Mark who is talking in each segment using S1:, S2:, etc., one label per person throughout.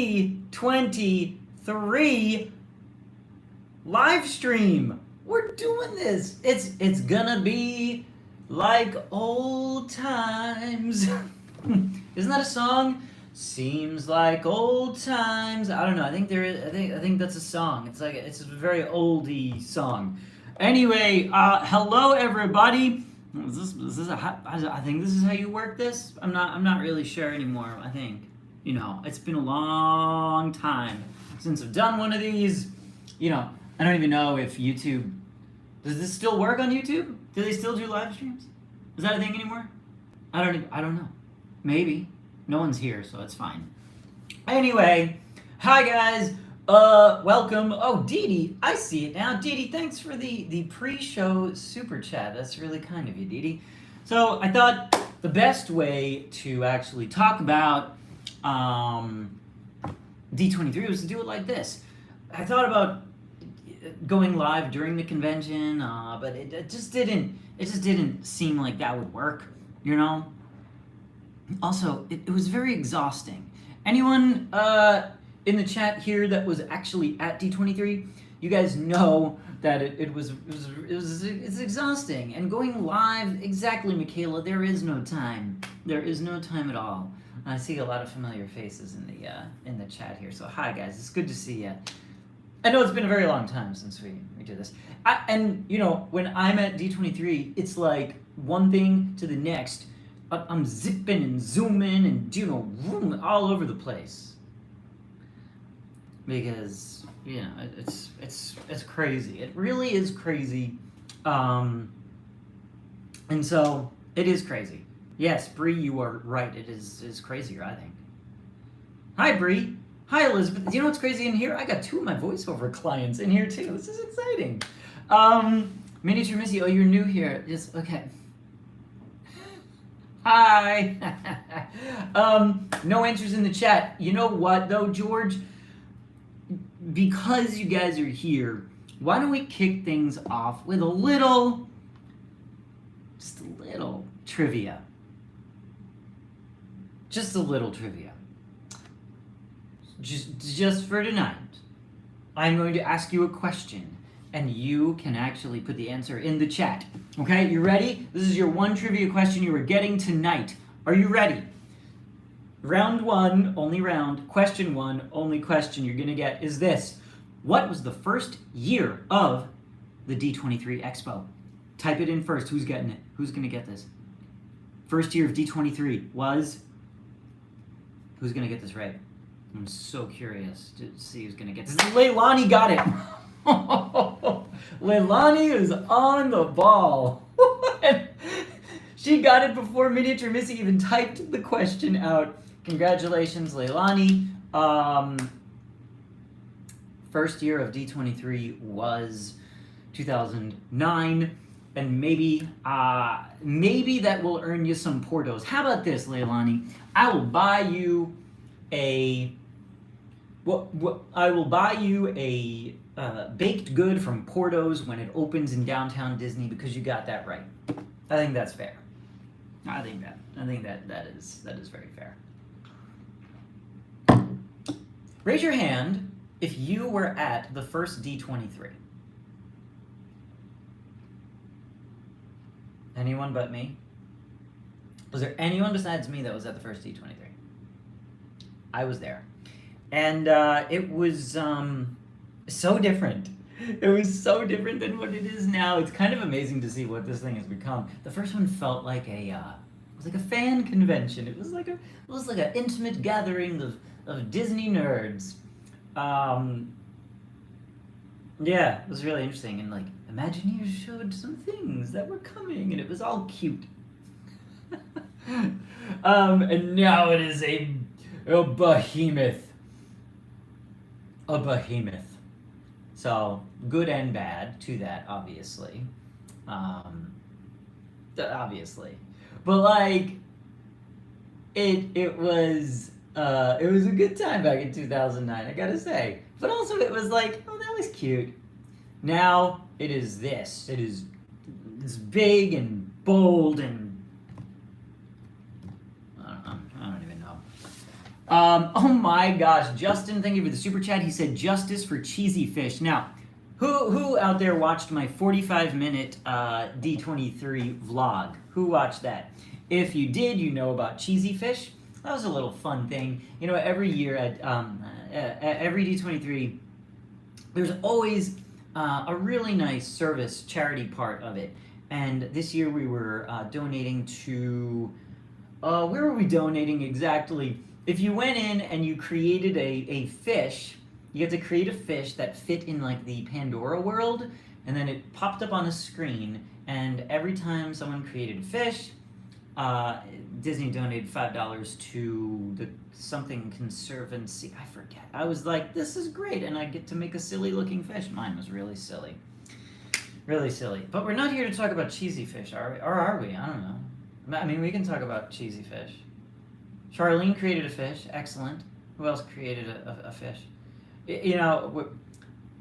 S1: D23 live stream. We're doing this. It's gonna be like old times. Isn't that a song? Seems like old times. I don't know. I think that's a song. It's a very oldie song. Anyway, hello everybody. I think this is how you work this. I'm not really sure anymore. I think, it's been a long time since I've done one of these. I don't even know if YouTube, does this still work on YouTube? Do they still do live streams? Is that a thing anymore? I don't know. Maybe. No one's here, so it's fine. Anyway, hi guys. Welcome. Oh, Dee, I see it now. Dee, thanks for the pre-show super chat. That's really kind of you, Dee. So I thought the best way to actually talk about D23 was to do it like this. I thought about going live during the convention, but it just didn't seem like that would work, Also, it was very exhausting. Anyone in the chat here that was actually at D23, you guys know that it's exhausting. And going live, exactly, Michaela, there is no time. There is no time at all. I see a lot of familiar faces in the chat here. So hi guys, it's good to see you. I know it's been a very long time since we did this. When I'm at D23, it's like one thing to the next. I'm zipping and zooming and all over the place because it's crazy. It really is crazy, and so it is crazy. Yes, Bree, you are right. It is crazier, I think. Hi, Bree. Hi, Elizabeth. Do you know what's crazy in here? I got 2 of my voiceover clients in here too. This is exciting. Miniature Missy. Oh, you're new here. Yes. Okay. Hi. No answers in the chat. You know what though, George? Because you guys are here, why don't we kick things off with just a little trivia. Just a little trivia. Just for tonight, I'm going to ask you a question, and you can actually put the answer in the chat. Okay, you ready? This is your one trivia question you are getting tonight. Are you ready? Round 1, only round. Question 1, only question you're gonna get is this. What was the first year of the D23 Expo? Type it in first. Who's getting it? Who's gonna get this? First year of D23 was... Who's gonna get this right? I'm so curious to see who's gonna get this. Leilani got it! Leilani is on the ball. She got it before Miniature Missy even typed the question out. Congratulations, Leilani. First year of D23 was 2009, and maybe that will earn you some Portos. How about this, Leilani? I will buy you a baked good from Portos when it opens in downtown Disney because you got that right. I think that's fair. I think that is very fair. Raise your hand if you were at the first D23. Anyone but me? Was there anyone besides me that was at the first D23? I was there. And it was so different. It was so different than what it is now. It's kind of amazing to see what this thing has become. The first one felt like it was like a fan convention. It was like an intimate gathering of Disney nerds. Yeah, it was really interesting. And like, Imagineers showed some things that were coming, and it was all cute. And now it is a behemoth. A behemoth. So, good and bad to that, obviously. Obviously. But like, it was a good time back in 2009, I gotta say. But also it was like, oh, that was cute. Now, it is this. It is big and bold and... I don't even know. Oh my gosh, Justin, thank you for the super chat. He said justice for cheesy fish. Now, who out there watched my 45-minute D23 vlog? Who watched that? If you did, you know about cheesy fish. That was a little fun thing. You know, every year at every D23, there's always a really nice service charity part of it. And this year we were donating to, where were we donating exactly? If you went in and you created a fish, you get to create a fish that fit in like the Pandora world, and then it popped up on a screen, and every time someone created a fish, Disney donated $5 to the something conservancy, I forget. I was like, this is great, and I get to make a silly looking fish. Mine was really silly. Really silly. But we're not here to talk about cheesy fish, are we? Or are we? I don't know. I mean, we can talk about cheesy fish. Charlene created a fish. Excellent. Who else created a fish? You know,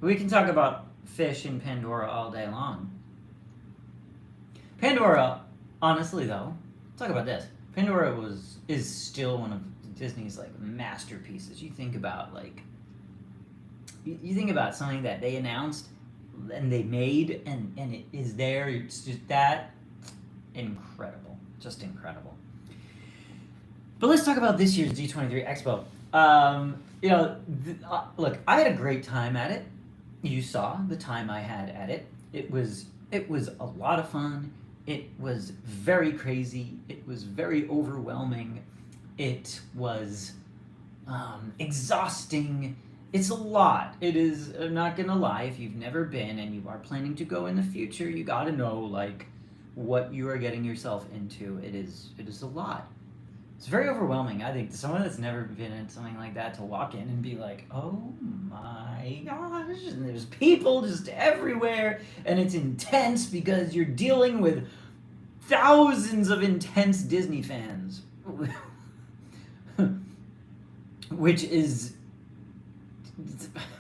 S1: we can talk about fish in Pandora all day long. Pandora, honestly though, talk about this. Pandora is still one of Disney's like masterpieces. You think about like, you think about something that they announced and they made and it is there. It's just that incredible, just incredible. But let's talk about this year's D23 Expo. You know, look, I had a great time at it. You saw the time I had at it. It was a lot of fun. It was very crazy. It was very overwhelming. It was exhausting. It's a lot. It is, I'm not gonna lie, if you've never been and you are planning to go in the future, you gotta know like what you are getting yourself into. It is a lot. It's very overwhelming. I think someone that's never been in something like that to walk in and be like, oh my gosh, and there's people just everywhere, and it's intense because you're dealing with thousands of intense Disney fans, which is,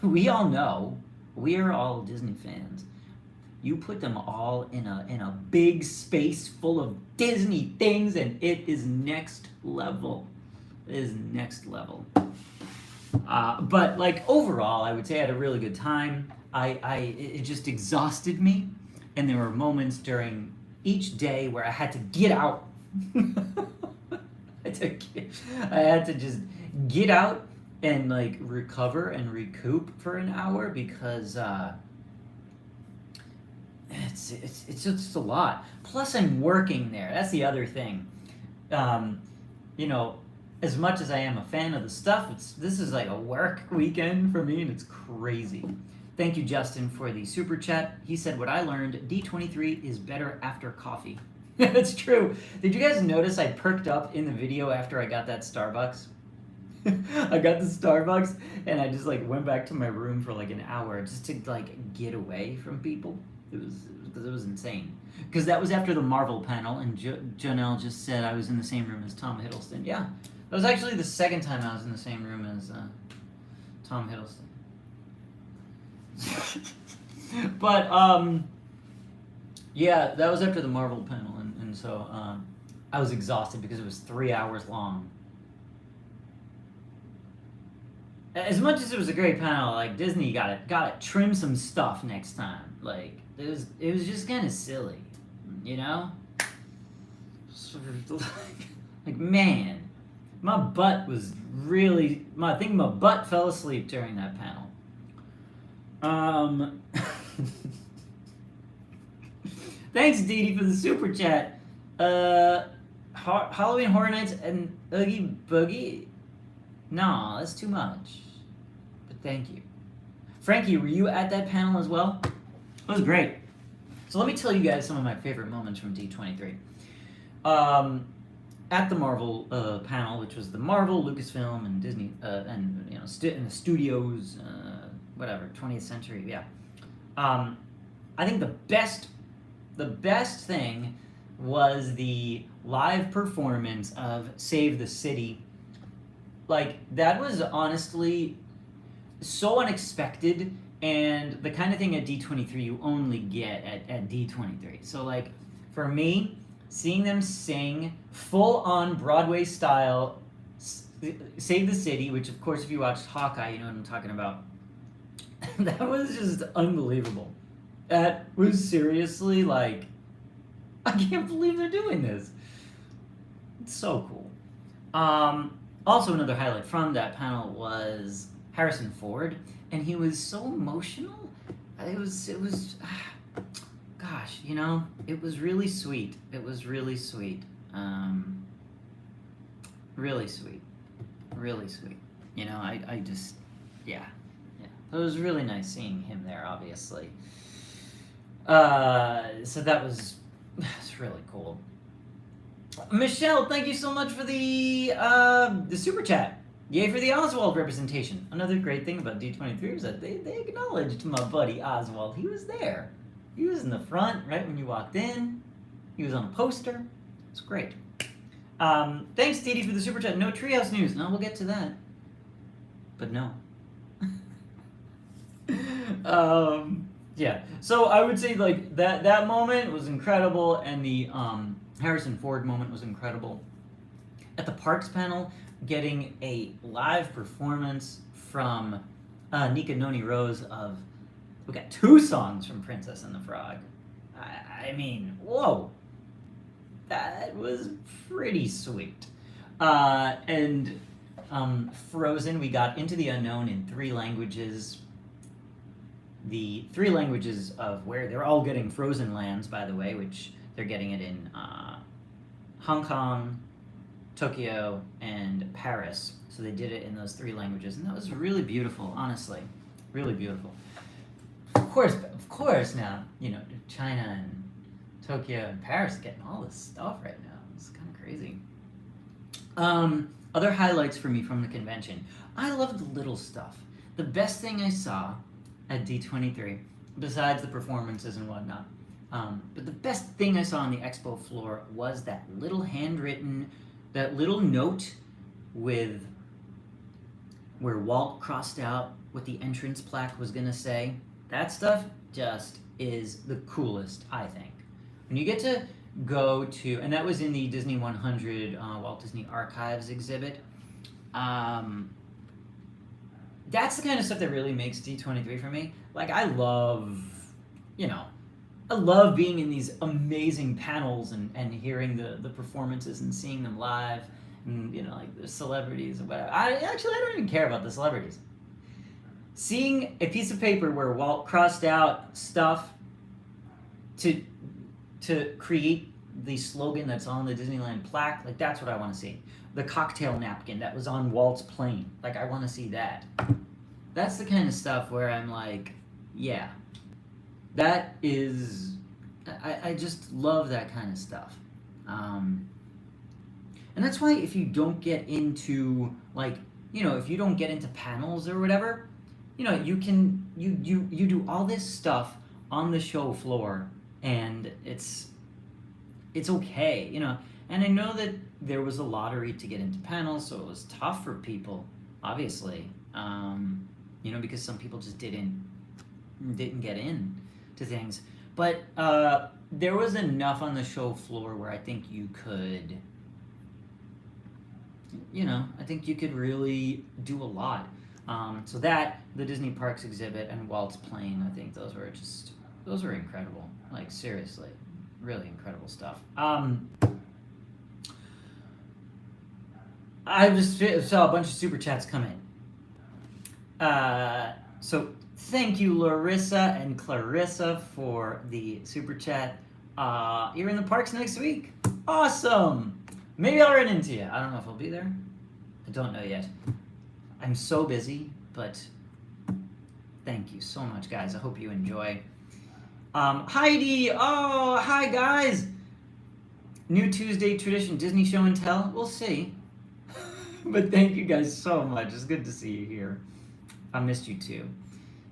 S1: we all know, we are all Disney fans. You put them all in a big space full of Disney things, and it is next level. It is next level. But like overall, I would say I had a really good time. It just exhausted me, and there were moments during each day where I had to get out. I had to just get out and like recover and recoup for an hour because it's just a lot. Plus, I'm working there. That's the other thing. You know, as much as I am a fan of the stuff, this is like a work weekend for me, and it's crazy. Thank you, Justin, for the super chat. He said, what I learned, D23 is better after coffee. That's true. Did you guys notice I perked up in the video after I got that Starbucks? I got the Starbucks, and I just like went back to my room for like an hour just to like get away from people. It was insane. Because that was after the Marvel panel, and Janelle just said I was in the same room as Tom Hiddleston. Yeah, that was actually the second time I was in the same room as Tom Hiddleston. But yeah, that was after the Marvel panel, and so I was exhausted because it was 3 hours long. As much as it was a great panel, like Disney gotta trim some stuff next time. Like it was just kind of silly, you know. Like man, my butt was really. I think my butt fell asleep during that panel. Thanks, Dee Dee, for the super chat. Halloween Horror Nights and Oogie Boogie. No, that's too much. But thank you. Frankie, were you at that panel as well? It was great. So let me tell you guys some of my favorite moments from D23. At the Marvel panel, which was the Marvel, Lucasfilm, and Disney, and you know, in the studios, whatever, 20th century, yeah. I think the best thing was the live performance of Save the City. Like, that was honestly so unexpected, and the kind of thing at D23 you only get at D23. So, like, for me, seeing them sing full-on Broadway-style Save the City, which of course if you watched Hawkeye, you know what I'm talking about. That was just unbelievable. That was seriously like, I can't believe they're doing this. It's so cool. Also another highlight from that panel was Harrison Ford, and he was so emotional. It was gosh, you know, it was really sweet. It was really sweet. Really sweet. Really sweet. You know, I just, yeah. It was really nice seeing him there, obviously. So that's really cool. Michelle, thank you so much for the super chat. Yay for the Oswald representation. Another great thing about D23 is that they acknowledged my buddy Oswald. He was there. He was in the front right when you walked in. He was on a poster. It's great. Thanks, Didi, for the super chat. No Treehouse news. No, we'll get to that. But no. Yeah. So I would say like that moment was incredible, and the Harrison Ford moment was incredible. At the Parks panel, getting a live performance from Nika Noni Rose of, we got 2 songs from Princess and the Frog. I mean, whoa. That was pretty sweet. And Frozen, we got Into the Unknown in 3 languages. The 3 languages of where they're all getting Frozen lands, by the way, which they're getting it in Hong Kong, Tokyo, and Paris. So they did it in those 3 languages, and that was really beautiful, honestly. Really beautiful. Of course now, you know, China and Tokyo and Paris are getting all this stuff right now. It's kind of crazy. Other highlights for me from the convention. I love the little stuff. The best thing I saw at D23, besides the performances and whatnot, but the best thing I saw on the expo floor was that little handwritten, that little note with where Walt crossed out what the entrance plaque was gonna say. That stuff just is the coolest, I think. When you get to go to, and that was in the Disney 100 Walt Disney Archives exhibit. That's the kind of stuff that really makes D23 for me. Like, I love, you know, I love being in these amazing panels and hearing the performances and seeing them live, and, you know, like the celebrities or whatever. I don't even care about the celebrities. Seeing a piece of paper where Walt crossed out stuff to create the slogan that's on the Disneyland plaque, like, that's what I want to see. The cocktail napkin that was on Walt's plane, like, I want to see that. That's the kind of stuff where I'm like, yeah, that is, I just love that kind of stuff. And that's why if you don't get into, like, you know, if you don't get into panels or whatever, you know, you do all this stuff on the show floor, and it's okay, you know. And I know that there was a lottery to get into panels, so it was tough for people, obviously, you know, because some people just didn't get in to things. But there was enough on the show floor where I think you could, you know, I think you could really do a lot. So that, the Disney Parks exhibit, and Walt's plane, I think those were incredible. Like, seriously, really incredible stuff. I just saw a bunch of super chats come in. So thank you, Larissa and Clarissa, for the super chat. You're in the parks next week. Awesome. Maybe I'll run into you. I don't know if I'll be there. I don't know yet. I'm so busy, but thank you so much, guys. I hope you enjoy. Heidi, oh, hi, guys. New Tuesday tradition, Disney Show and Tell. We'll see. But thank you guys so much. It's good to see you here. I missed you too.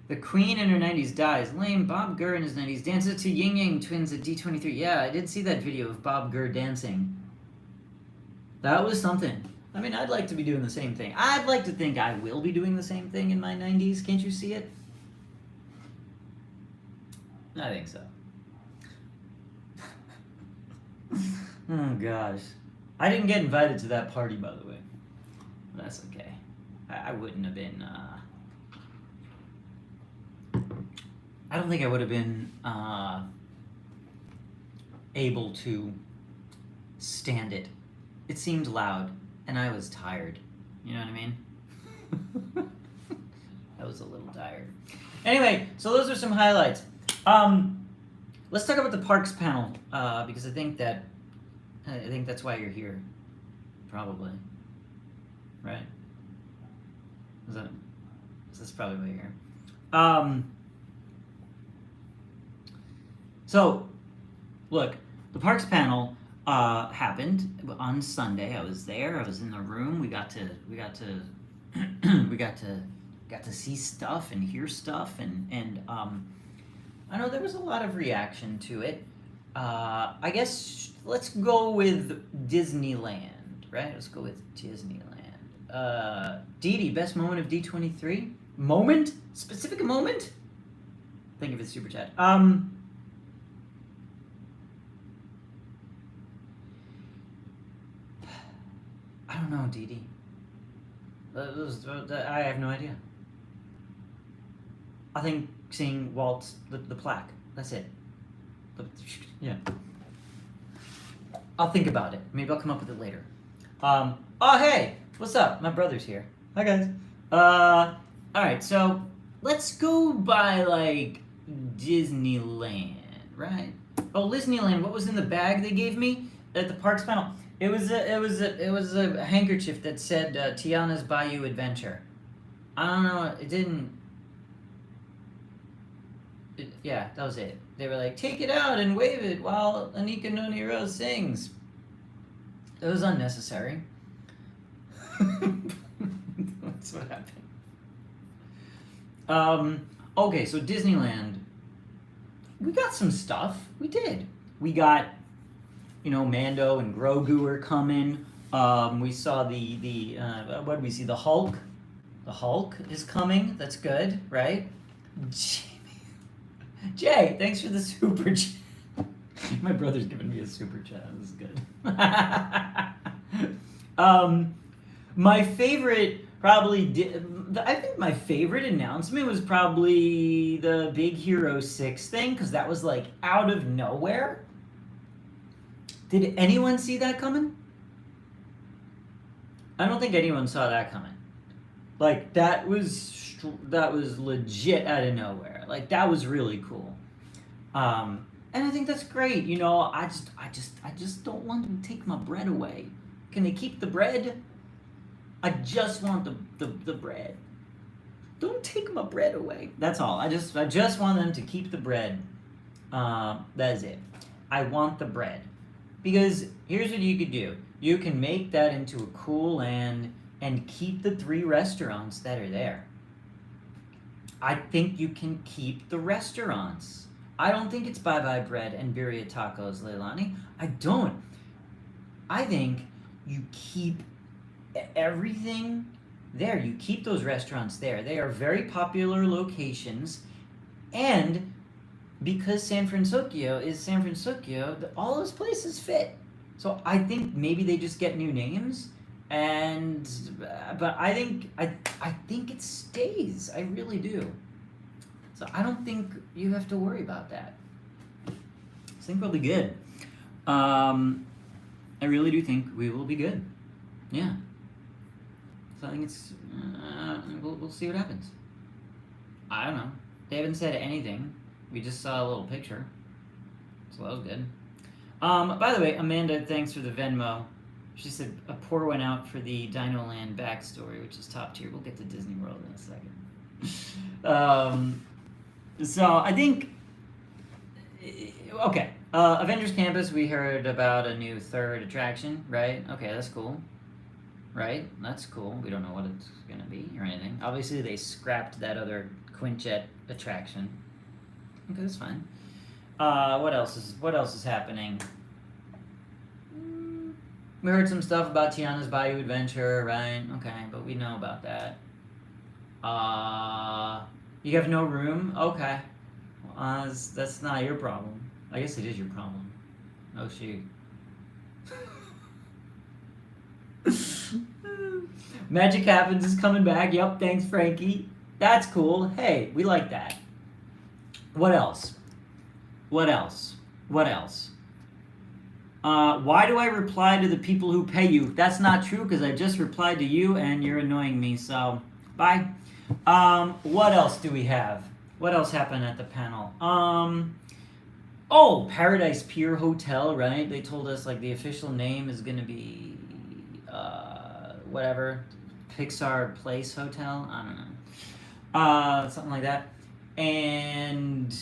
S1: The Queen in her 90s dies. Lame. Bob Gurr in his 90s dances to Ying Yang Twins at D23. Yeah, I did see that video of Bob Gurr dancing. That was something. I mean, I'd like to be doing the same thing. I'd like to think I will be doing the same thing in my 90s. Can't you see it? I think so. Oh, gosh. I didn't get invited to that party, by the way. That's okay. I wouldn't have been, I don't think I would have been, able to stand it. It seemed loud, and I was tired. You know what I mean? I was a little tired. Anyway, so those are some highlights. Let's talk about the parks panel, because I think that's why you're here, probably. Right? That's probably why you're here. So, look, the parks panel happened on Sunday. I was there. I was in the room. We got to see stuff and hear stuff, and I know there was a lot of reaction to it. I guess let's go with Disneyland, right? Let's go with Disneyland. Dee, best moment of D23? Moment? Specific moment? Thank you for the super chat. I don't know, Dee. I have no idea. I think seeing Walt's, the plaque. That's it. Yeah. I'll think about it. Maybe I'll come up with it later. Oh, hey! What's up? My brother's here. Hi, guys. Alright, so let's go by, like, Disneyland, right? Oh, Disneyland, what was in the bag they gave me at the parks panel? It was a handkerchief that said Tiana's Bayou Adventure. I don't know, it didn't... yeah, that was it. They were like, take it out and wave it while Anika Noni Rose sings. It was unnecessary. That's what happened. Okay, so Disneyland. We got some stuff. We did. We got, Mando and Grogu are coming. We saw what did we see? The Hulk. The Hulk is coming. That's good, right? Jay, thanks for the super chat. My brother's giving me a super chat. This is good. My favorite, I think my favorite announcement was probably the Big Hero 6 thing, because that was like out of nowhere. Did anyone see that coming? I don't think anyone saw that coming. Like, that was legit out of nowhere. Like, that was really cool. And I think that's great. I just don't want them to take my bread away. Can they keep the bread? I just want the bread. Don't take my bread away. That's all. I just want them to keep the bread. That is it. I want the bread. Because here's what you could do. You can make that into a cool land and keep the 3 restaurants that are there. I think you can keep the restaurants. I don't think it's Bye Bye Bread and Birria Tacos, Leilani. I don't. I think you keep everything there. You keep those restaurants there. They are very popular locations, and because San Francisco is San Francisco, all those places fit. So I think maybe they just get new names, but I think it stays. I really do. So I don't think you have to worry about that. I think we'll be good. I really do think we will be good. Yeah. So I think it's we'll see what happens. I don't know. They haven't said anything. We just saw a little picture, so that was good. By the way, Amanda, thanks for the Venmo. She said a pour went out for the Dino Land backstory, which is top tier. We'll get to Disney World in a second. So I think, okay, Avengers Campus, we heard about a new 3rd attraction, right? Okay, that's cool. Right? That's cool. We don't know what it's going to be or anything. Obviously, they scrapped that other Quinjet attraction. Okay, that's fine. What else is happening? We heard some stuff about Tiana's Bayou Adventure, right? Okay, but we know about that. You have no room? Okay. That's not your problem. I guess it is your problem. Oh, shoot. Magic Happens is coming back. Yep, thanks, Frankie. That's cool. Hey, we like that. What else? What else? What else? Why do I reply to the people who pay you? That's not true because I just replied to you and you're annoying me, so bye. What else do we have? What else happened at the panel? Oh, Paradise Pier Hotel, right? They told us like the official name is gonna be whatever, Pixar Place Hotel. I don't know, something like that. And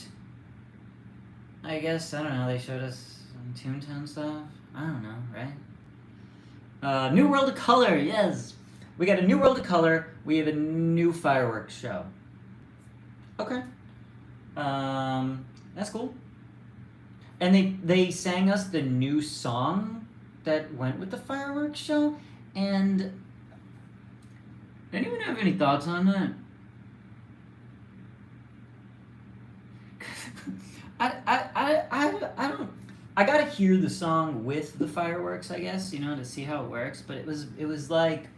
S1: I guess I don't know. They showed us some Toontown stuff. I don't know, right? New World of Color, yes. We got a New World of Color. We have a new fireworks show. Okay. That's cool. And they sang us the new song that went with the fireworks show. And anyone have any thoughts on that? I don't. I gotta hear the song with the fireworks, I guess, you know, to see how it works. But it was like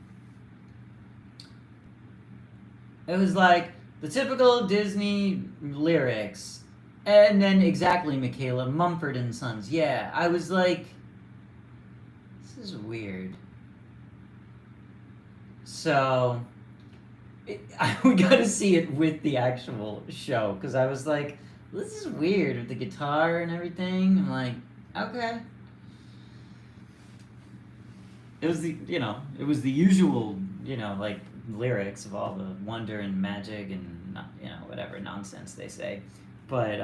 S1: the typical Disney lyrics, and then exactly Michaela Mumford and Sons. Yeah, I was like, this is weird. So we gotta see it with the actual show because I was like, this is weird with the guitar and everything. I'm like, okay. It was the usual, like lyrics of all the wonder and magic and whatever nonsense they say, but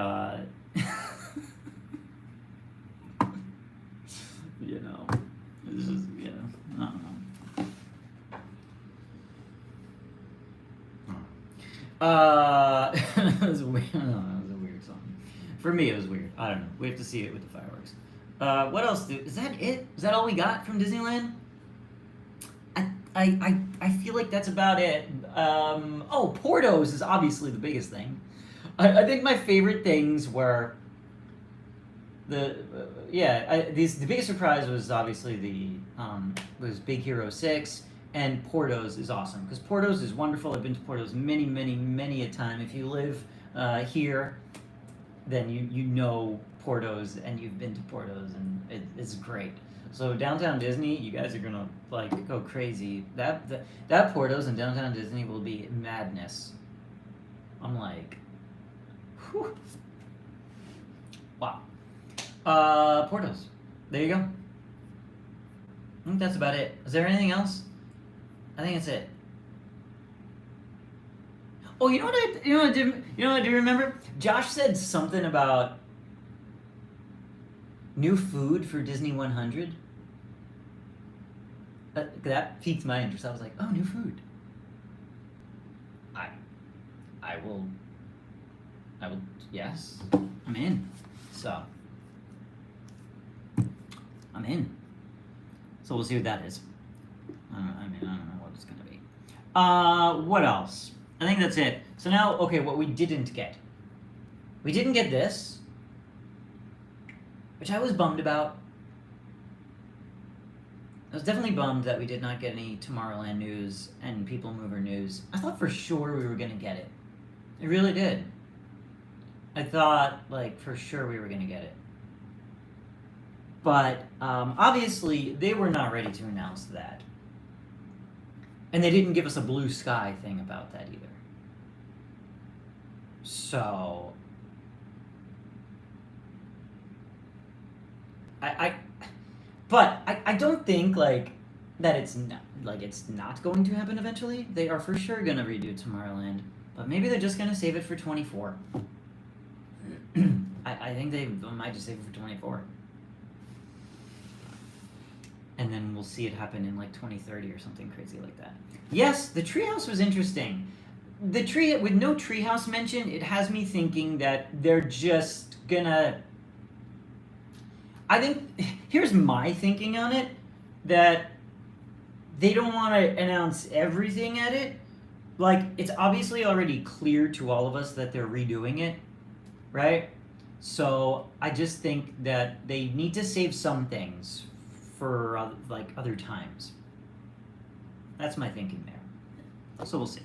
S1: this is I don't know. It was weird. I don't know, it was a weird song. For me, it was weird. I don't know. We have to see it with the fireworks. What else? Is that it? Is that all we got from Disneyland? I feel like that's about it. Portos is obviously the biggest thing. I think my favorite things were the biggest surprise was obviously was Big Hero 6. And Portos is awesome because Portos is wonderful. I've been to Portos many a time. If you live here, then you know Portos and you've been to Portos and it's great. So Downtown Disney, you guys are gonna like go crazy. That Portos and Downtown Disney will be madness. I'm like, whew. Wow. Portos. There you go. I think that's about it. Is there anything else? I think that's it. Oh, you know what I do remember? Josh said something about new food for Disney 100. That piqued my interest. I was like, oh, new food. I will. Yes, I'm in. So I'm in. So we'll see what that is. I don't know what it's gonna be. What else? I think that's it. So now, okay, what we didn't get. We didn't get this, which I was bummed about. I was definitely bummed that we did not get any Tomorrowland news and People Mover news. I thought for sure we were gonna get it. I really did. I thought, like, for sure we were gonna get it. But, obviously, they were not ready to announce that. And they didn't give us a blue sky thing about that either. So I don't think like that it's not going to happen eventually. They are for sure gonna redo Tomorrowland, but maybe they're just gonna save it for 24. I think they might just save it for 24. And then we'll see it happen in like 2030 or something crazy like that. Yes, the treehouse was interesting. The tree with no treehouse mention, it has me thinking that they're just gonna. I think here's my thinking on it, that they don't want to announce everything at it. Like it's obviously already clear to all of us that they're redoing it, right? So I just think that they need to save some things for like other times. That's my thinking there. So we'll see.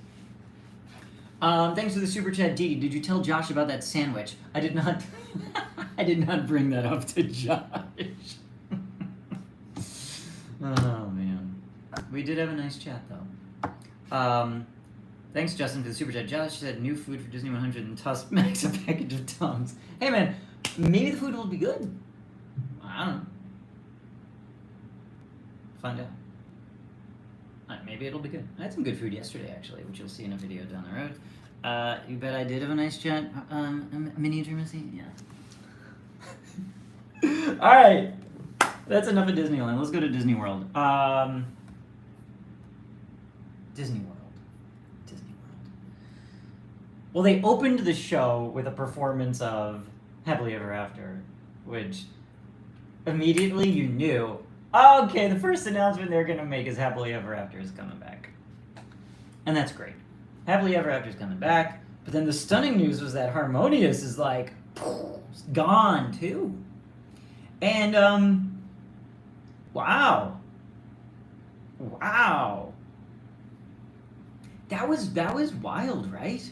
S1: Thanks for the super chat, Dee Dee. Did you tell Josh about that sandwich? I did not. I did not bring that up to Josh. Oh man, we did have a nice chat though. Thanks, Justin, for the super chat. Josh said new food for Disney 100 and tossed Max a package of Tums. Hey man, maybe the food will be good. I don't know. Find out. Maybe it'll be good. I had some good food yesterday, actually, which you'll see in a video down the road. You bet I did have a nice chat. Miniature Missy? Yeah. All right. That's enough of Disneyland. Let's go to Disney World. Disney World. Well, they opened the show with a performance of Happily Ever After, which immediately you knew, oh, okay, the first announcement they're going to make is Happily Ever After is coming back. And that's great. Happily Ever After is coming back, but then the stunning news was that Harmonious is like, gone too. And, wow. That was wild, right?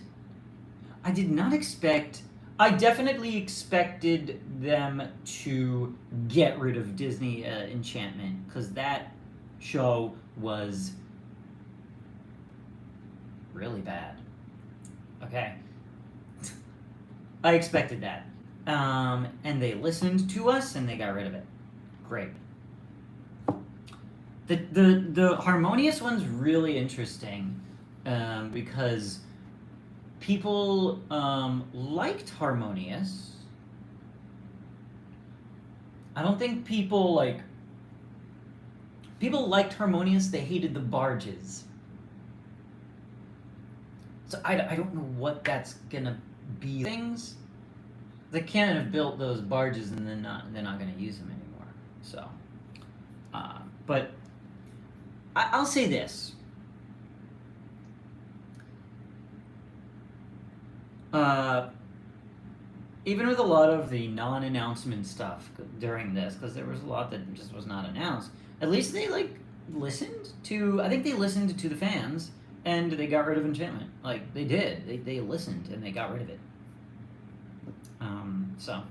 S1: I did not expect... I definitely expected them to get rid of Disney Enchantment, because that show was really bad. Okay. I expected that. And they listened to us, and they got rid of it. Great. The Harmonious one's really interesting, because... people liked Harmonious. I don't think people liked Harmonious, they hated the barges. So I don't know what that's gonna be. Things, they can't have built those barges and then they're not gonna use them anymore. So, but I'll say this. Even with a lot of the non-announcement stuff during this, because there was a lot that just was not announced, at least they listened to, I think they listened to the fans, and they got rid of Enchantment. They did. They listened, and they got rid of it. So.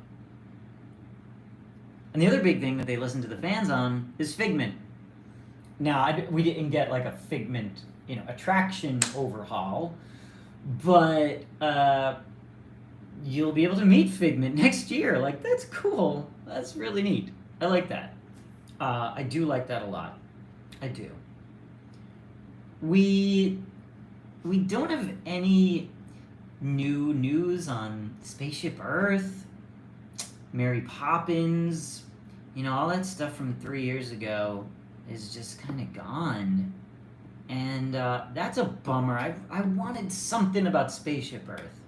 S1: And the other big thing that they listened to the fans on is Figment. Now, we didn't get a Figment, attraction overhaul, but you'll be able to meet Figment next year. That's cool. That's really neat. I like that. I do like that a lot. I do. We don't have any new news on Spaceship Earth, Mary Poppins, all that stuff from 3 years ago is just kind of gone. And that's a bummer. I wanted something about Spaceship Earth.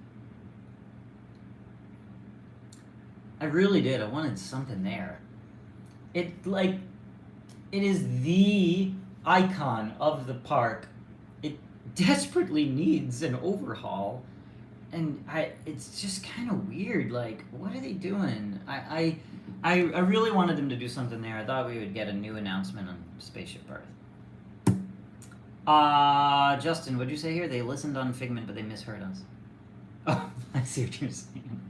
S1: I really did. I wanted something there. It is the icon of the park. It desperately needs an overhaul. And it's just kind of weird. What are they doing? I really wanted them to do something there. I thought we would get a new announcement on Spaceship Earth. Justin, what'd you say here? They listened on Figment, but they misheard us. Oh, I see what you're saying.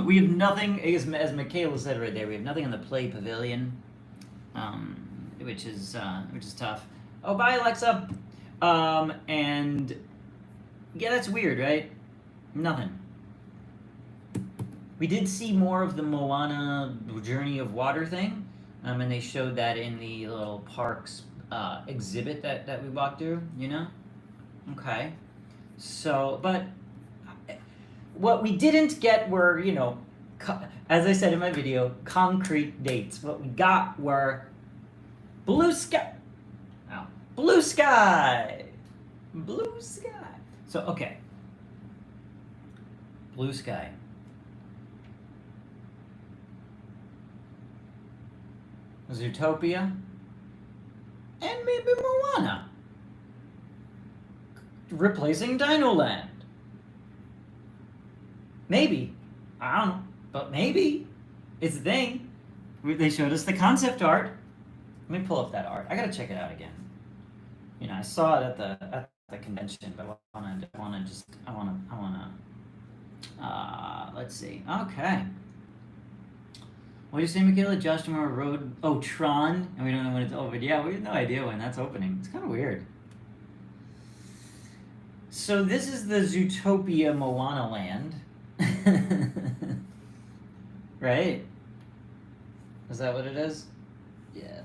S1: We have nothing, as Michaela said right there, we have nothing on the Play Pavilion, which is tough. Oh, bye, Alexa. And yeah, that's weird, right? Nothing. We did see more of the Moana Journey of Water thing, and they showed that in the little parks exhibit that we walked through, Okay. So, but what we didn't get were, as I said in my video, concrete dates. What we got were blue sky. Oh, blue sky. Blue sky. So, okay. Blue sky. Zootopia. And maybe Moana. Replacing Dinoland. Maybe. I don't know. But maybe. It's a thing. They showed us the concept art. Let me pull up that art. I gotta check it out again. You know, I saw it at the convention, but I wanna. Let's see. Okay. What do you say, Michaela? Josh tomorrow Road. Oh, Tron, and we don't know when it's open. Yeah, we have no idea when that's opening. It's kind of weird. So this is the Zootopia Moana land, right? Is that what it is? Yeah.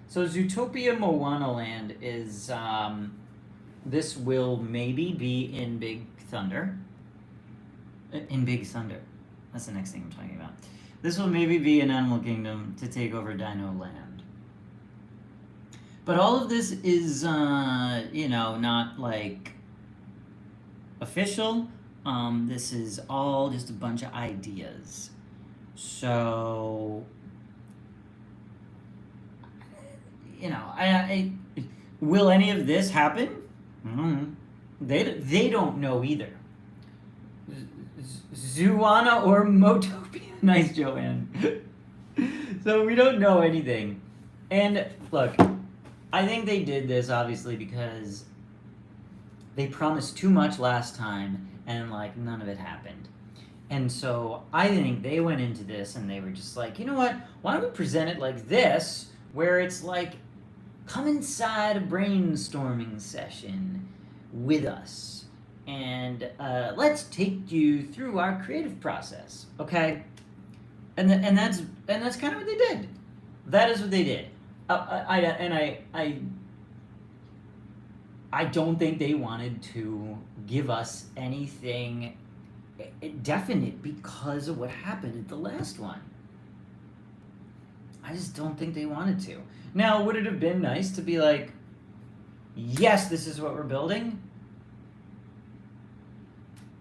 S1: So Zootopia Moana land is this will maybe be in Big Thunder. In Big Thunder. That's the next thing I'm talking about. This will maybe be in Animal Kingdom to take over Dino Land. But all of this is, you know, not like official. This is all just a bunch of ideas. So, you know, I will any of this happen? They don't know either. Zoana or Motopia. Nice, Joanne. So we don't know anything. And look, I think they did this obviously because they promised too much last time and like none of it happened. And so I think they went into this and they were just like, you know what? Why don't we present it like this, where it's like, come inside a brainstorming session with us. And let's take you through our creative process, okay? And that's kind of what they did. That is what they did. I don't think they wanted to give us anything definite because of what happened at the last one. I just don't think they wanted to. Now, would it have been nice to be like, yes, this is what we're building?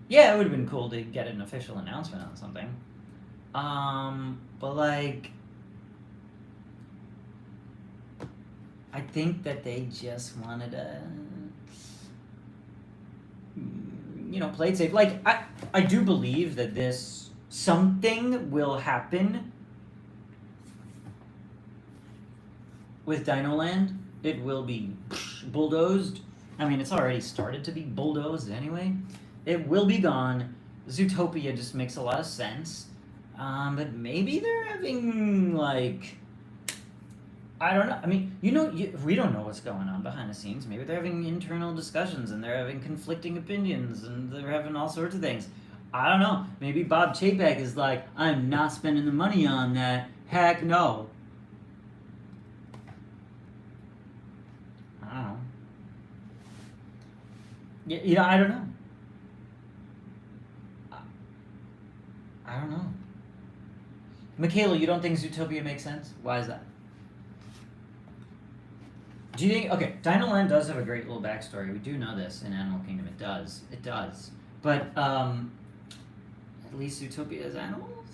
S1: Yeah, it would have been cool to get an official announcement on something. But like, I think that they just wanted to, you know, play it safe. Like, I do believe that something will happen with Dino Land. It will be bulldozed. I mean, it's already started to be bulldozed anyway. It will be gone. Zootopia just makes a lot of sense. But maybe they're having, like, I don't know. I mean, you know, we don't know what's going on behind the scenes. Maybe they're having internal discussions and they're having conflicting opinions and they're having all sorts of things. I don't know. Maybe Bob Chapek is like, I'm not spending the money on that. Heck no. I don't know. You know, I don't know. I don't know. Michaela, you don't think Zootopia makes sense? Why is that? Do you think, okay, Dino Land does have a great little backstory. We do know this in Animal Kingdom. It does. It does. But, at least Zootopia has animals?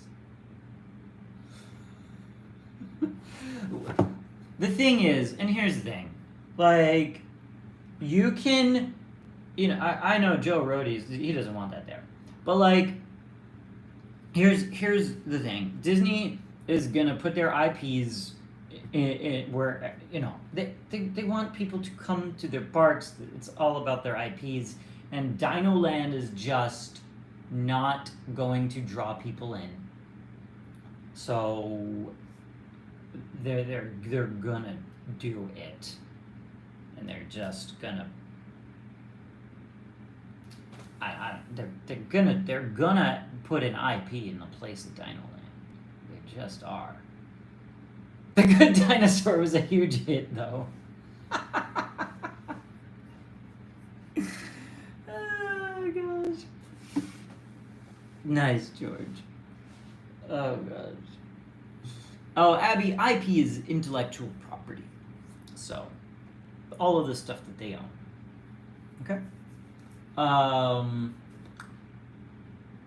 S1: The thing is, and here's the thing, like, you can, you know, I know Joe Rohde, he doesn't want that there. But, like, here's the thing. Disney is gonna put their IPs where, you know, they want people to come to their parks. It's all about their IPs, and Dino Land is just not going to draw people in. So they're gonna do it, and they're just gonna. They're gonna put an IP in the place of Dino Land. They just are. The Good Dinosaur was a huge hit, though. Oh gosh. Nice, George. Oh gosh. Oh, Abby, IP is intellectual property. So, all of the stuff that they own. Okay?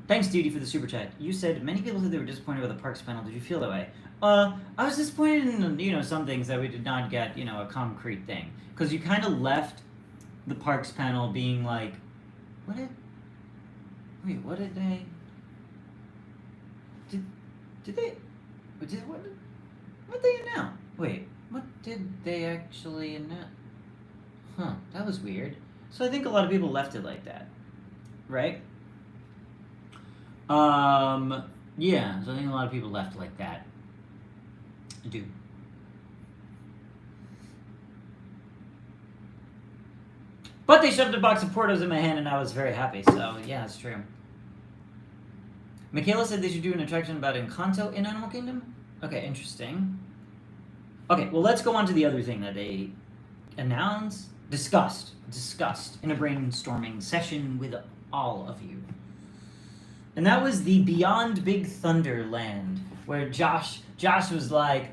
S1: Thanks, Duty, for the super chat. You said many people said they were disappointed with the parks panel. Did you feel that way? I was disappointed in, you know, some things that we did not get, you know, a concrete thing. Because you kind of left the parks panel being like, what did they, what did they announce? Wait, what did they actually announce? Huh, that was weird. So I think a lot of people left it like that, right? Yeah, so I think a lot of people left like that. I do. But they shoved a box of Portos in my hand and I was very happy, so yeah, it's true. Michaela said they should do an attraction about Encanto in Animal Kingdom? Okay, interesting. Okay, well, let's go on to the other thing that they announced, discussed in a brainstorming session with all of you. And that was the Beyond Big Thunder land, where Josh was like,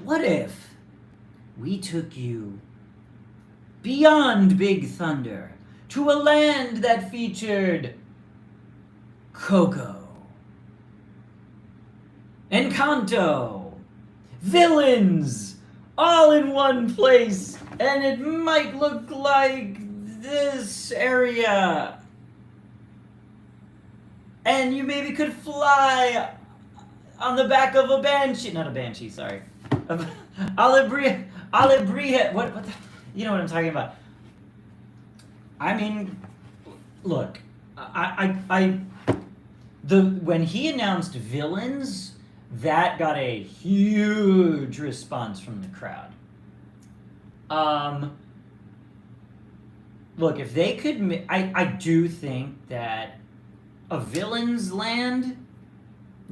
S1: what if we took you beyond Big Thunder to a land that featured Coco, Encanto, villains, all in one place, and it might look like this area. And you maybe could fly on the back of a banshee, not a banshee, sorry. Alebrije, what the, you know what I'm talking about. I mean, look, when he announced villains, that got a huge response from the crowd. Look, if they could, I do think that a villain's land,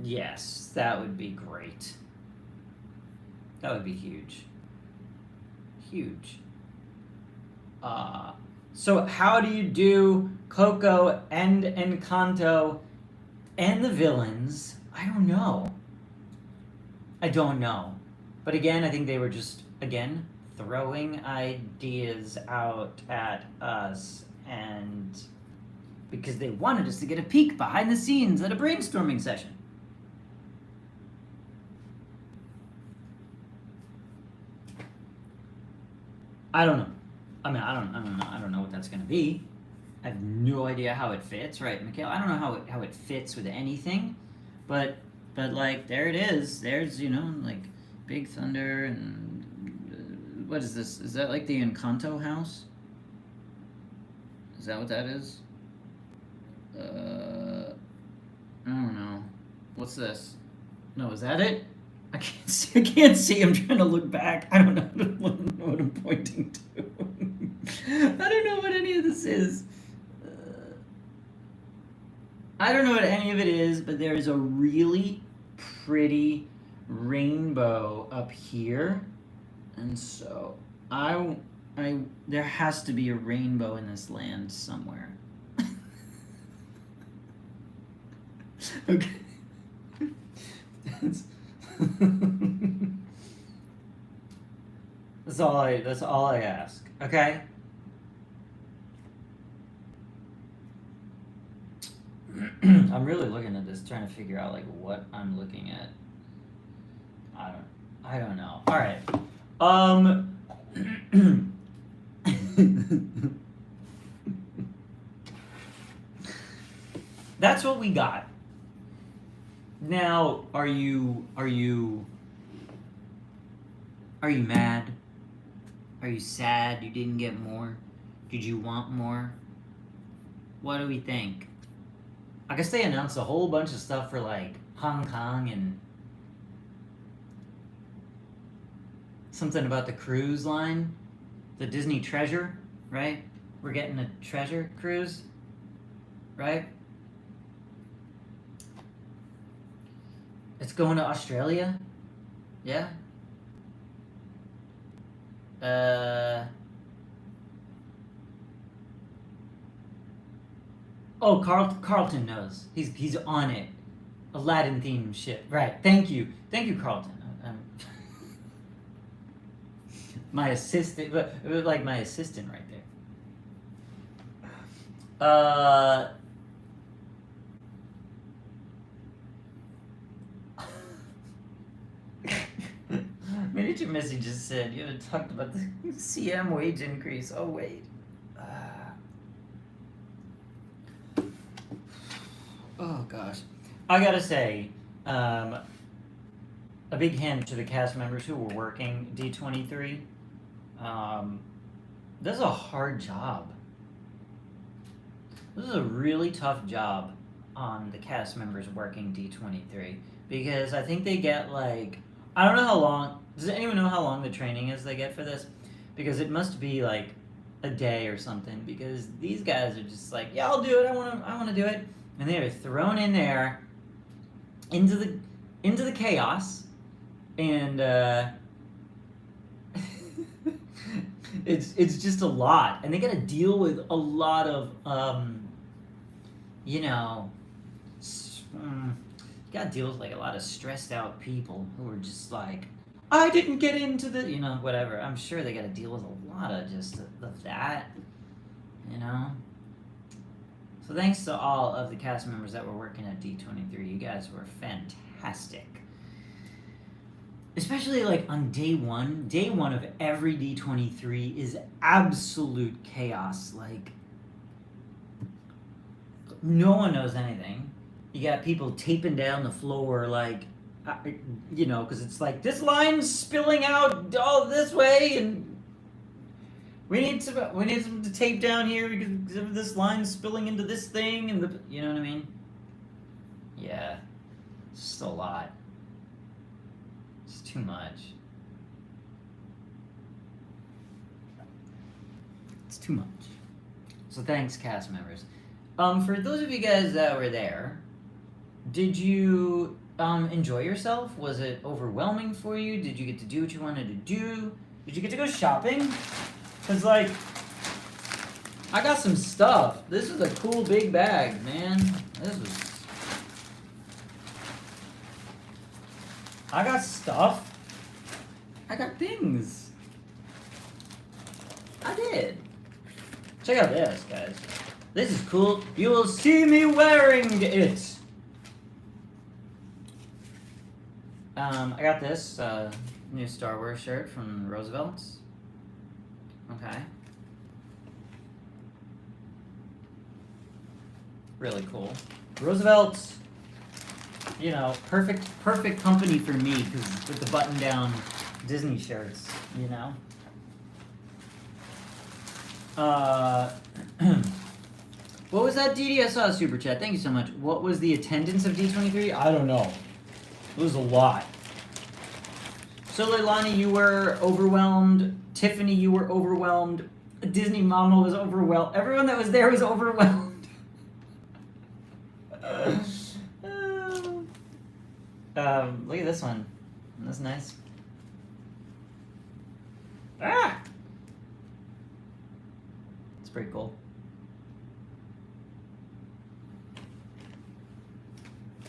S1: yes, that would be great. That would be huge. Huge. So how do you do Coco and Encanto and the villains? I don't know. But again, I think they were just, again, throwing ideas out at us, and because they wanted us to get a peek behind the scenes at a brainstorming session. I don't know. I mean, I don't know what that's gonna be. I have no idea how it fits, right, Mikhail? I don't know how it fits with anything, but like there it is. There's, you know, like Big Thunder and what is this? Is that like the Encanto house? Is that what that is? I don't know. What's this? No, is that it? I can't see. I'm trying to look back. I don't know what I'm pointing to. I don't know what any of this is. I don't know what any of it is, but there is a really pretty rainbow up here, and so there has to be a rainbow in this land somewhere. Okay. That's all I ask. Okay? I'm really looking at this, trying to figure out like what I'm looking at. I don't know. All right. That's what we got. Now, are you mad? Are you sad you didn't get more? Did you want more? What do we think? I guess they announced a whole bunch of stuff for like Hong Kong and something about the cruise line, the Disney Treasure, right? We're getting a treasure cruise, right? It's going to Australia, yeah. Oh, Carlton knows. He's on it. Aladdin themed shit. Right. Thank you, Carlton. My assistant, like my assistant right there. Miniature Missy just said you haven't talked about the CM wage increase. Oh wait. Oh gosh, I gotta say, a big hand to the cast members who were working D23. This is a hard job. This is a really tough job on the cast members working D23 because I think they get like, I don't know how long, does anyone know how long the training is they get for this? Because it must be like a day or something because these guys are just like, yeah, I'll do it, I want to do it. And they are thrown in there into the chaos and it's just a lot, and they got to deal with a lot of you know, got to deal with like a lot of stressed out people who are just like, I didn't get into the, you know, whatever. I'm sure they got to deal with a lot of just of that, you know. So thanks to all of the cast members that were working at D23. You guys were fantastic. Especially like on day one of every D23 is absolute chaos. Like, no one knows anything. You got people taping down the floor, like, you know, because it's like, this line's spilling out all this way, and we need some to tape down here because this line's spilling into this thing, and the, you know what I mean? Yeah, it's just a lot. It's too much. It's too much. So thanks, cast members. For those of you guys that were there, did you enjoy yourself? Was it overwhelming for you? Did you get to do what you wanted to do? Did you get to go shopping? Cause like, I got some stuff. This is a cool big bag, man. I got stuff. I got things. I did. Check out this, guys. This is cool. You will see me wearing it. I got this new Star Wars shirt from Roosevelt's. Okay. Really cool. Roosevelt's, you know, perfect company for me because with the button-down Disney shirts, you know. What was that, DD? I saw a super chat. Thank you so much. What was the attendance of D23? I don't know. It was a lot. So, Leilani, you were overwhelmed. Tiffany, you were overwhelmed. Disney Mama was overwhelmed. Everyone that was there was overwhelmed. Look at this one. That's nice. Ah! It's pretty cool.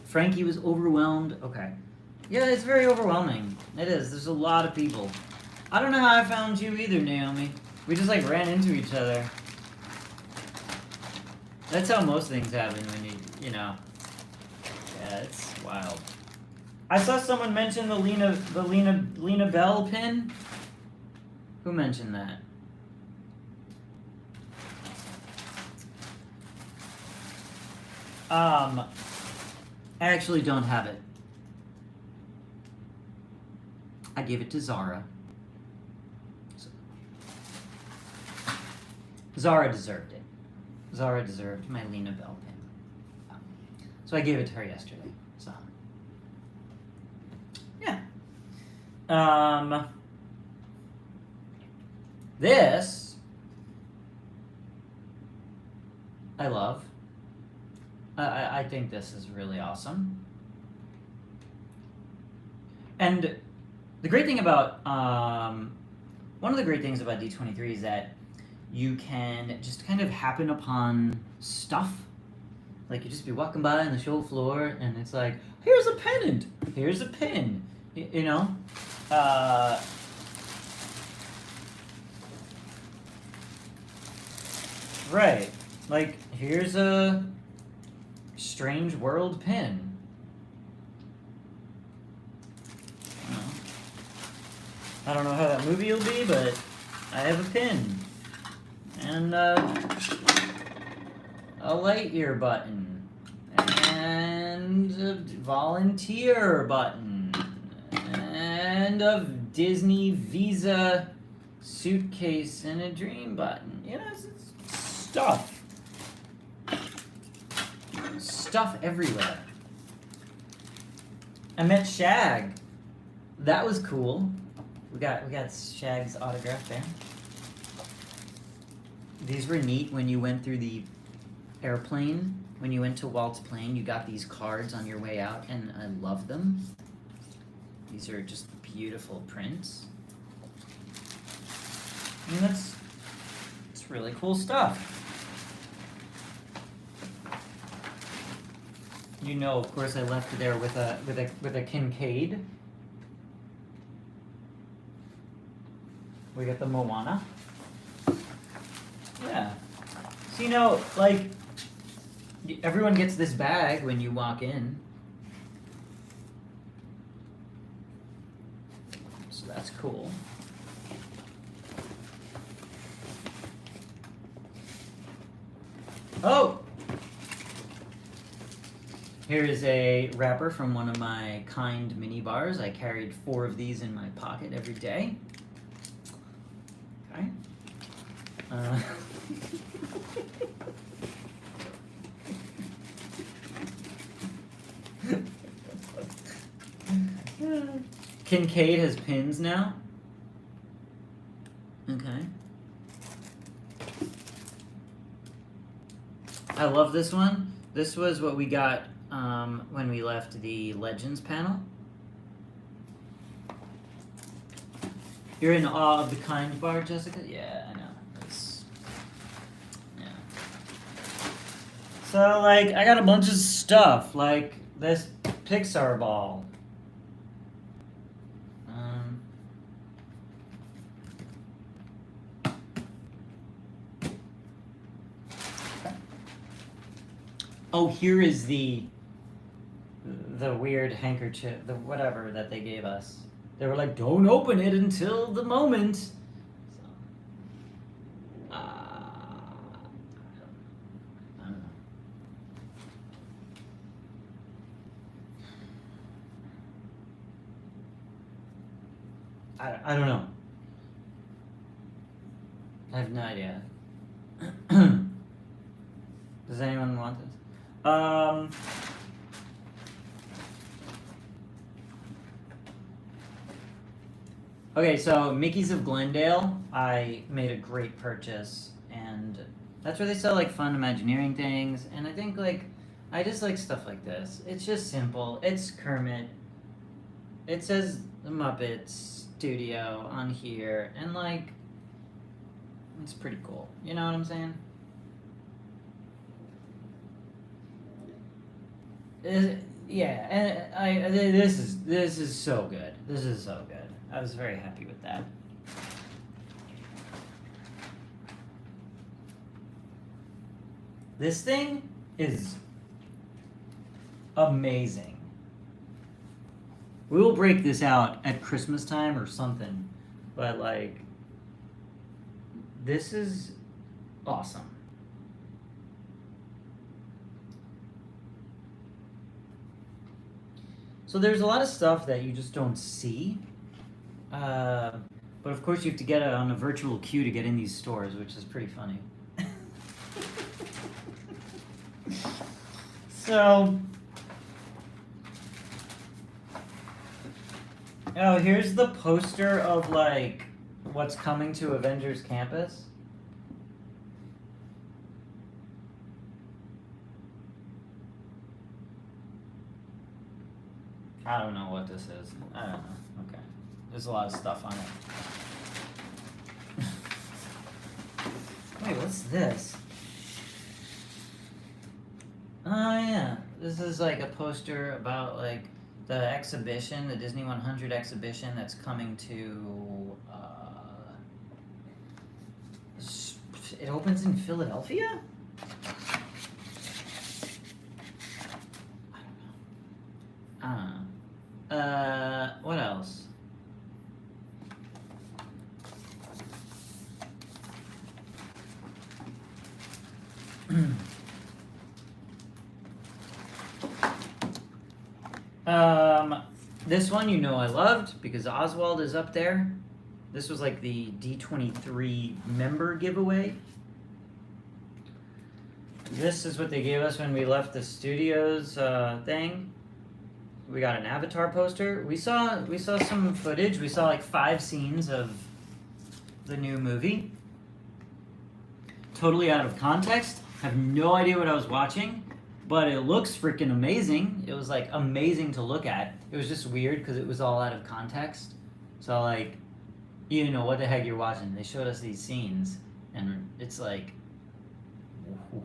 S1: Frankie was overwhelmed. Okay. Yeah, it's very overwhelming. It is. There's a lot of people. I don't know how I found you either, Naomi. We just like ran into each other. That's how most things happen when you know. Yeah, it's wild. I saw someone mention the Lena Bell pin. Who mentioned that? I actually don't have it. I gave it to Zara. Zara deserved it. Zara deserved my Lena Bell pin. So I gave it to her yesterday. So yeah. This I love. I think this is really awesome. And the great thing about, one of the great things about D23 is that you can just kind of happen upon stuff. Like you just be walking by on the show floor and it's like, here's a pennant, here's a pin, you know? Right, like here's a Strange World pin. I don't know how that movie will be, but I have a pin. And a Lightyear button. And a volunteer button. And a Disney Visa Suitcase and a dream button. You know, it's stuff. Stuff everywhere. I met Shag. That was cool. We got Shag's autograph there. These were neat when you went through the airplane. When you went to Walt's plane, you got these cards on your way out, and I love them. These are just beautiful prints. And that's really cool stuff. You know, of course, I left it there with a Kincaid. We got the Moana. Yeah. So, you know, like, everyone gets this bag when you walk in. So that's cool. Oh! Here is a wrapper from one of my Kind mini bars. I carried 4 of these in my pocket every day. Okay. Kincaid has pins now. Okay. I love this one. This was what we got when we left the Legends panel. You're in awe of the Kind bar, Jessica? Yeah, I know. Yeah. So, like, I got a bunch of stuff, like this Pixar ball. Oh, here is the weird handkerchief, the whatever that they gave us. They were like, don't open it until the moment. So, I don't know. I don't know. I have no idea. Does anyone want this? Okay, so Mickey's of Glendale, I made a great purchase, and that's where they sell like fun Imagineering things, and I think like, I just like stuff like this. It's just simple, it's Kermit, it says the Muppets Studio on here, and like, it's pretty cool, you know what I'm saying? Yeah, and this is so good. This is so good. I was very happy with that. This thing is amazing. We will break this out at Christmas time or something, but like, this is awesome. So there's a lot of stuff that you just don't see, but of course you have to get it on a virtual queue to get in these stores, which is pretty funny. So, oh, here's the poster of like what's coming to Avengers Campus. I don't know what this is. I don't know. Okay. There's a lot of stuff on it. Wait, what's this? Oh, yeah. This is like a poster about like the exhibition, the Disney 100 exhibition that's coming to, it opens in Philadelphia? I don't know. What else? This one you know I loved because Oswald is up there. This was like the D23 Member Giveaway. This is what they gave us when we left the studios thing. We got an Avatar poster. We saw some footage. We saw like 5 scenes of the new movie. Totally out of context. Have no idea what I was watching, but it looks freaking amazing. It was like amazing to look at. It was just weird because it was all out of context. So like, you know what the heck you're watching. They showed us these scenes, and it's like,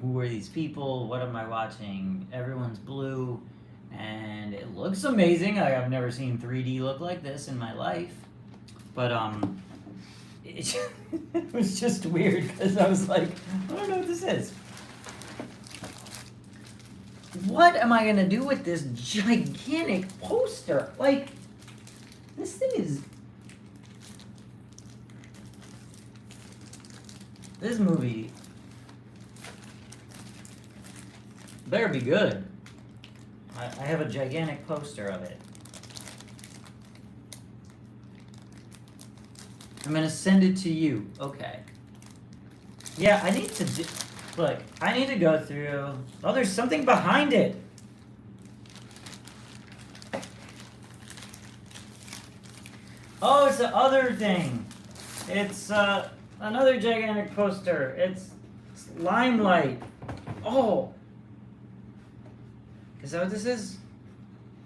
S1: who are these people? What am I watching? Everyone's blue, and it looks amazing. I've never seen 3D look like this in my life, but it was just weird because I was like, I don't know what this is. What am I gonna do with this gigantic poster? Like, this thing is. This movie better be good. I have a gigantic poster of it. I'm gonna send it to you. Okay. Yeah, I need to do. Look, I need to go through. Oh, there's something behind it. Oh, it's the other thing. It's another gigantic poster. It's Limelight. Oh. Is that what this is?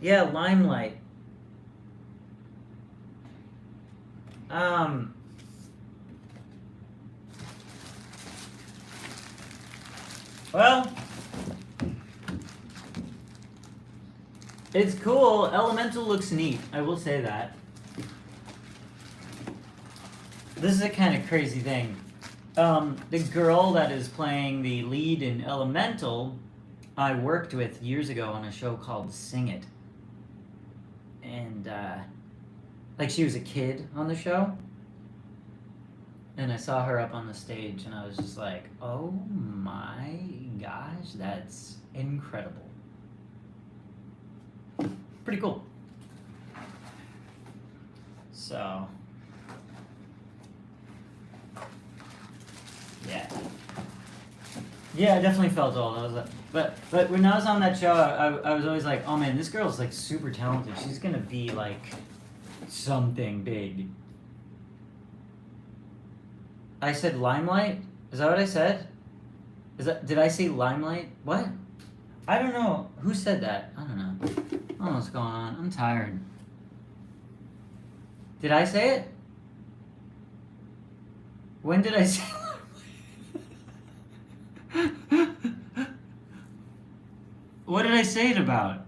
S1: Yeah, Limelight. Well, it's cool. Elemental looks neat. I will say that. This is a kind of crazy thing. The girl that is playing the lead in Elemental, I worked with years ago on a show called Sing It. And, like, she was a kid on the show. And I saw her up on the stage, and I was just like, oh my gosh, that's incredible. Pretty cool. So, yeah. Yeah, I definitely felt old. I was like, but when I was on that show, I was always like, oh man, this girl's like super talented. She's gonna be like something big. I said Limelight? Is that what I said? Did I say Limelight? What? I don't know. Who said that? I don't know. I don't know what's going on. I'm tired. Did I say it? When did I say Limelight? What did I say it about?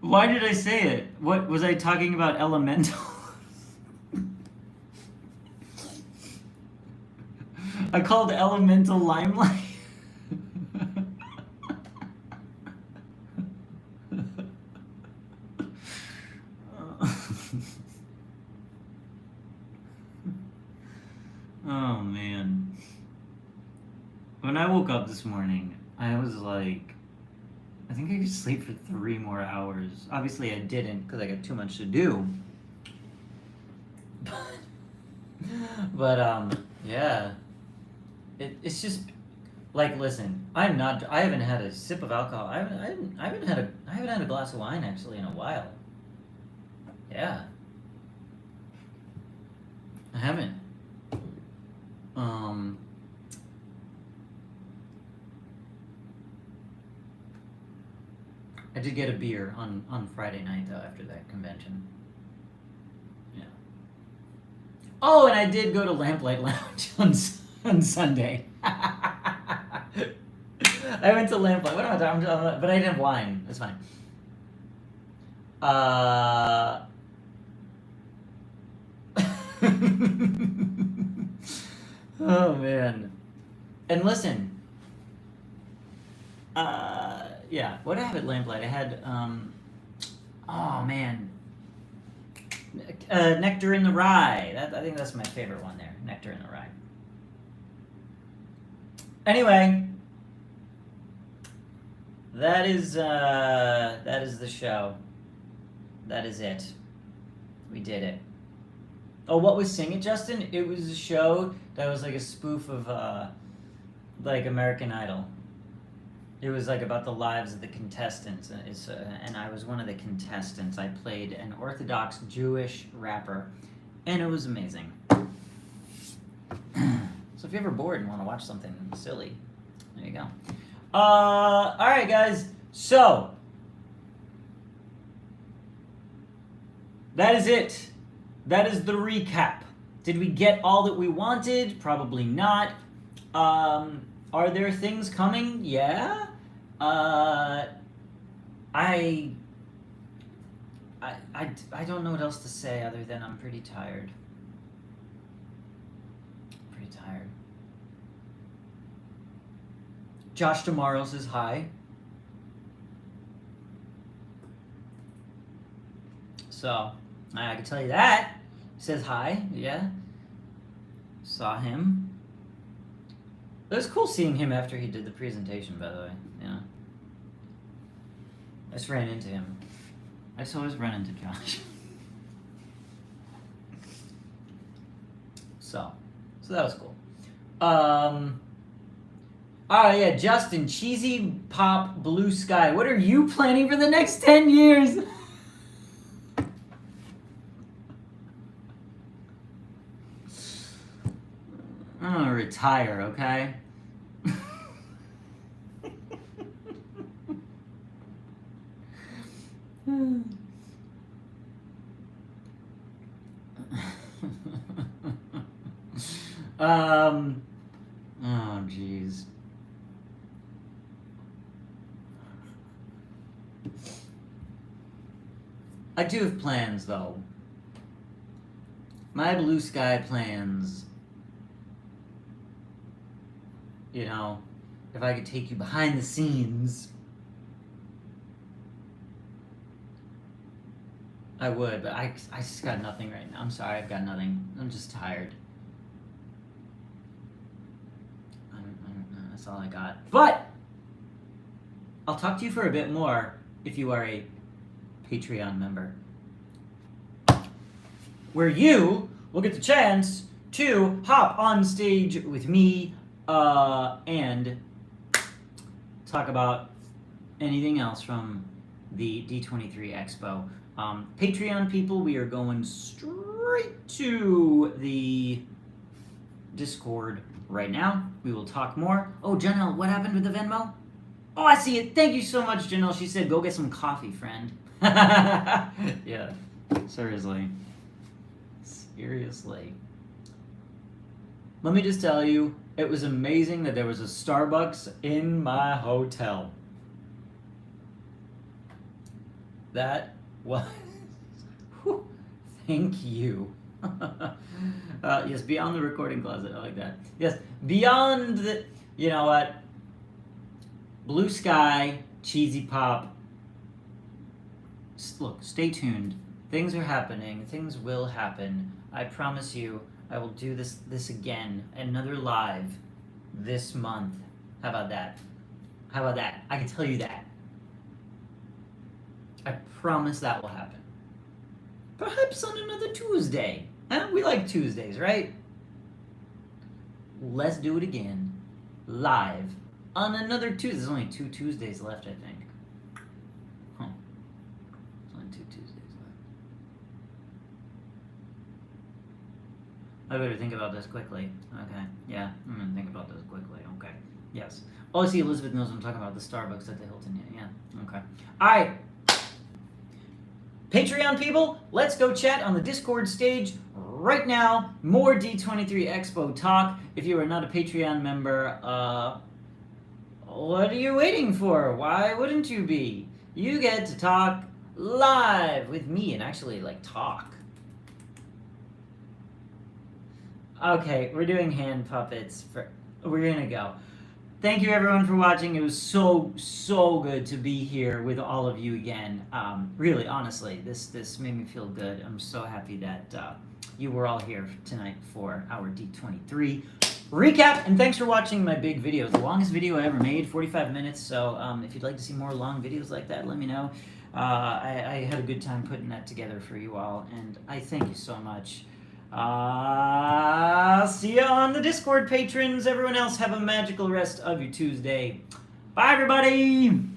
S1: Why did I say it? What was I talking about? Elemental? I called Elemental Limelight. Oh man. When I woke up this morning, I was like, I think I could sleep for 3 more hours. Obviously I didn't because I got too much to do. But yeah. It's just like, listen, I haven't had a sip of alcohol. I haven't had a glass of wine actually in a while. Yeah. I haven't. I did get a beer on Friday night though after that convention. Yeah. Oh, and I did go to Lamplight Lounge on Sunday. I went to Lamplight. What am I talking about? But I didn't have wine. That's fine. Oh man. And listen. Yeah. What did I have at Lamplight? I had oh man. Nectar in the Rye. I think that's my favorite one there. Nectar in the Rye. Anyway, that is the show. That is it. We did it. Oh, what was Sing It, Justin? It was a show that was like a spoof of like American Idol. It was like about the lives of the contestants, and I was one of the contestants. I played an Orthodox Jewish rapper, and it was amazing. So if you're ever bored and want to watch something silly, there you go. All right, guys. So that is it. That is the recap. Did we get all that we wanted? Probably not. Are there things coming? Yeah. I don't know what else to say other than I'm pretty tired. Pretty tired. Josh Tomorrow says hi. So, I can tell you that. He says hi, yeah. Saw him. It was cool seeing him after he did the presentation, by the way. Yeah. I just ran into him. I just always run into Josh. So that was cool. Oh yeah, Justin, Cheesy Pop Blue Sky. What are you planning for the next 10 years? I'm gonna retire, okay? Oh jeez. I do have plans though. My blue sky plans. You know, if I could take you behind the scenes, I would, but I just got nothing right now. I'm sorry, I've got nothing. I'm just tired. I don't know, that's all I got. But I'll talk to you for a bit more if you are a Patreon member, where you will get the chance to hop on stage with me and talk about anything else from the D23 Expo. Patreon people, we are going straight to the Discord right now. We will talk more. Oh, Janelle, what happened with the Venmo? Oh, I see it. Thank you so much, Janelle. She said, go get some coffee, friend. Yeah, seriously. Seriously. Let me just tell you, it was amazing that there was a Starbucks in my hotel. That was... Whew, thank you. Yes, beyond the recording closet. I like that. Yes, beyond the... You know what? Blue Sky, Cheesy Pop. Look, stay tuned. Things are happening. Things will happen. I promise you, I will do this again. Another live this month. How about that? How about that? I can tell you that. I promise that will happen. Perhaps on another Tuesday. Huh? We like Tuesdays, right? Let's do it again. Live. On another Tuesday. There's only 2 Tuesdays left, I think. Huh. There's only 2 Tuesdays left. I better think about this quickly. Okay. Yeah, I'm gonna think about this quickly. Okay. Yes. Oh, I see Elizabeth knows what I'm talking about. The Starbucks at the Hilton. Yeah. Okay. Alright. Patreon people, let's go chat on the Discord stage right now. More D23 Expo talk. If you are not a Patreon member, what are you waiting for? Why wouldn't you be? You get to talk live with me and actually, like, talk. Okay, we're doing hand puppets. We're gonna go. Thank you everyone for watching. It was so good to be here with all of you again. Really, honestly, this made me feel good. I'm so happy that you were all here tonight for our D23 recap, and thanks for watching my big video. The longest video I ever made, 45 minutes. So if you'd like to see more long videos like that, let me know. I had a good time putting that together for you all, and I thank you so much. See you on the Discord, patrons. Everyone else, have a magical rest of your Tuesday. Bye, everybody!